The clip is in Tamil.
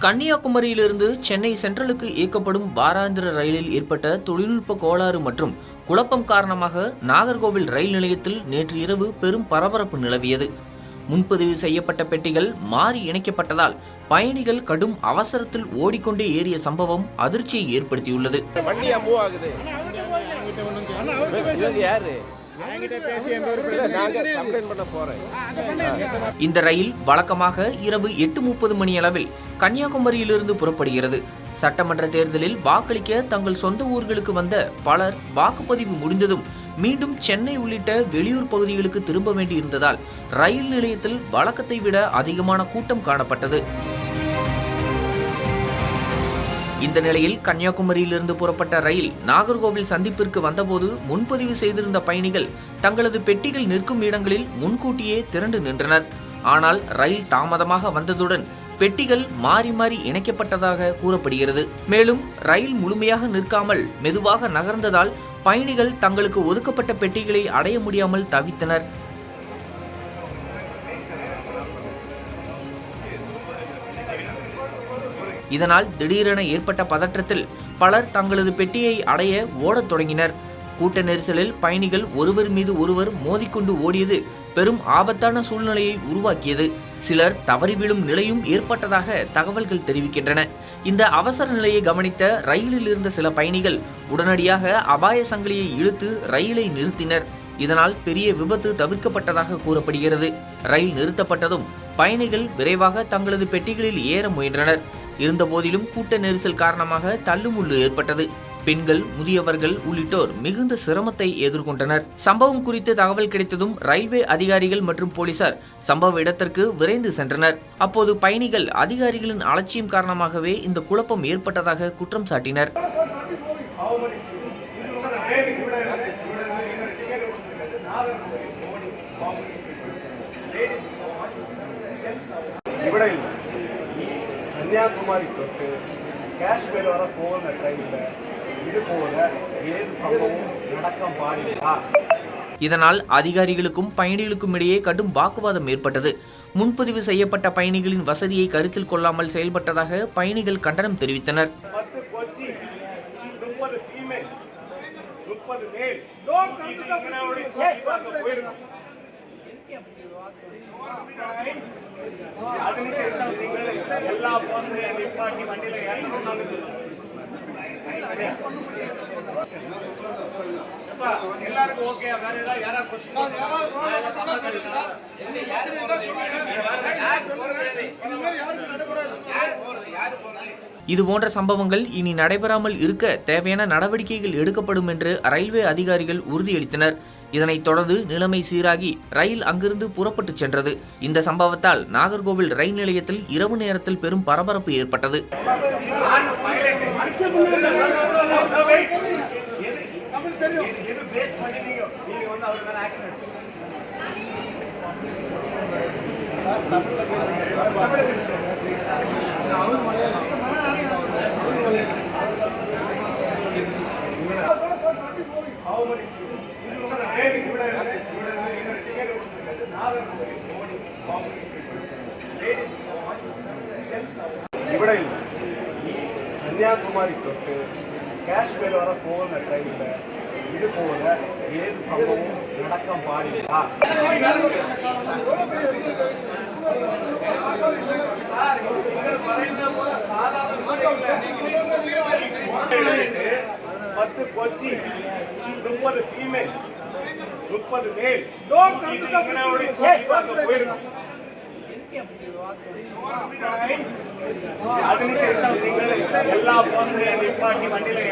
கன்னியாகுமரியிலிருந்து சென்னை சென்ட்ரலுக்கு இயக்கப்படும் வாராந்திர ரயிலில் ஏற்பட்ட தொழில்நுட்ப கோளாறு மற்றும் குழப்பம் காரணமாக நாகர்கோவில் ரயில் நிலையத்தில் நேற்று இரவு பெரும் பரபரப்பு நிலவியது. முன்பதிவு செய்யப்பட்ட பெட்டிகள் மாறி இணைக்கப்பட்டதால் பயணிகள் கடும் அவசரத்தில் ஓடிக்கொண்டே ஏறிய சம்பவம் அதிர்ச்சியை ஏற்படுத்தியுள்ளது. இந்த ரயில் வழக்கமாக இரவு 8:30 மணியளவில் கன்னியாகுமரியிலிருந்து புறப்படுகிறது. சட்டமன்ற தேர்தலில் வாக்களிக்க தங்கள் சொந்த ஊர்களுக்கு வந்த பலர் வாக்குப்பதிவு முடிந்ததும் மீண்டும் சென்னை உள்ளிட்ட வெளியூர் பகுதிகளுக்கு திரும்ப வேண்டியிருந்ததால் ரயில் நிலையத்தில் வழக்கத்தை விட அதிகமான கூட்டம் காணப்பட்டது. இந்த நிலையில் கன்னியாகுமரியிலிருந்து புறப்பட்ட ரயில் நாகர்கோவில் சந்திப்பிற்கு வந்தபோது முன்பதிவு செய்திருந்த பயணிகள் தங்களது பெட்டிகள் நிற்கும் இடங்களில் முன்கூட்டியே திரண்டு நின்றனர். ஆனால் ரயில் தாமதமாக வந்ததுடன் பெட்டிகள் மாறி மாறி இணைக்கப்பட்டதாக கூறப்படுகிறது. மேலும் ரயில் முழுமையாக நிற்காமல் மெதுவாக நகர்ந்ததால் பயணிகள் தங்களுக்கு ஒதுக்கப்பட்ட பெட்டிகளை அடைய முடியாமல் தவித்தனர். இதனால் திடீரென ஏற்பட்ட பதற்றத்தில் பலர் தங்களது பெட்டியை அடைய ஓடத் தொடங்கினர். கூட்ட நெரிசலில் பயணிகள் ஒருவர் மீது ஒருவர் மோதிக்கொண்டு ஓடியது பெரும் ஆபத்தான சூழ்நிலையை உருவாக்கியது. சிலர் தவறி விழும் நிலையும் ஏற்பட்டதாக தகவல்கள் தெரிவிக்கின்றன. இந்த அவசர நிலையை கவனித்த ரயிலில் இருந்த சில பயணிகள் உடனடியாக அபாய சங்கிலியை இழுத்து ரயிலை நிறுத்தினர். இதனால் பெரிய விபத்து தவிர்க்கப்பட்டதாக கூறப்படுகிறது. ரயில் நிறுத்தப்பட்டதும் பயணிகள் விரைவாக தங்களது பெட்டிகளில் ஏற முயன்றனர். இருந்தபோதிலும் கூட்ட நெரிசல் காரணமாக தள்ளுமுள்ளு ஏற்பட்டது. பெண்கள், முதியவர்கள் உள்ளிட்டோர் மிகுந்த சிரமத்தை எதிர்கொண்டனர். சம்பவம் குறித்து தகவல் கிடைத்ததும் ரயில்வே அதிகாரிகள் மற்றும் போலீசார் சம்பவ இடத்திற்கு விரைந்து சென்றனர். அப்போது பயணிகள் அதிகாரிகளின் அலட்சியம் காரணமாகவே இந்த குழப்பம் ஏற்பட்டதாக குற்றம் சாட்டினர். கன்னியாகுமரி தொட்டு காஷ்மீர் வர போன ட்ரெயினில் இது போல ஏது சம்பவம் நடக்க பாடினா. இதனால் அதிகாரிகளுக்கும் பயணிகளுக்கும் இடையே கடும் வாக்குவாதம் ஏற்பட்டது. முன்பதிவு செய்யப்பட்ட பயணிகளின் வசதியை கருத்தில் கொள்ளாமல் செயல்பட்டதாக பயணிகள் கண்டனம் தெரிவித்தனர். இதுபோன்ற சம்பவங்கள் இனி நடைபெறாமல் இருக்க தேவையான நடவடிக்கைகள் எடுக்கப்படும் என்று ரயில்வே அதிகாரிகள் உறுதியளித்தனர். இதனைத் தொடர்ந்து நிலைமை சீராகி ரயில் அங்கிருந்து புறப்பட்டு சென்றது. இந்த சம்பவத்தால் நாகர்கோவில் ரயில் நிலையத்தில் இரவு நேரத்தில் பெரும் பரபரப்பு ஏற்பட்டது. ഇവിടെ കന്യാകുമാരി തൊട്ട് കാശ്മീർ വരെ പോകുന്ന ട്രെയിനിൽ ഇതുപോലെ ഏത് സംഭവവും നടക്കാൻ പാടില്ല. പത്ത് കൊച്ചി 30 ഫീമെയിൽ 30 മേൽ അതിനുശേഷം നിങ്ങൾ എല്ലാ ബോസിനെയും വണ്ടിയിലെ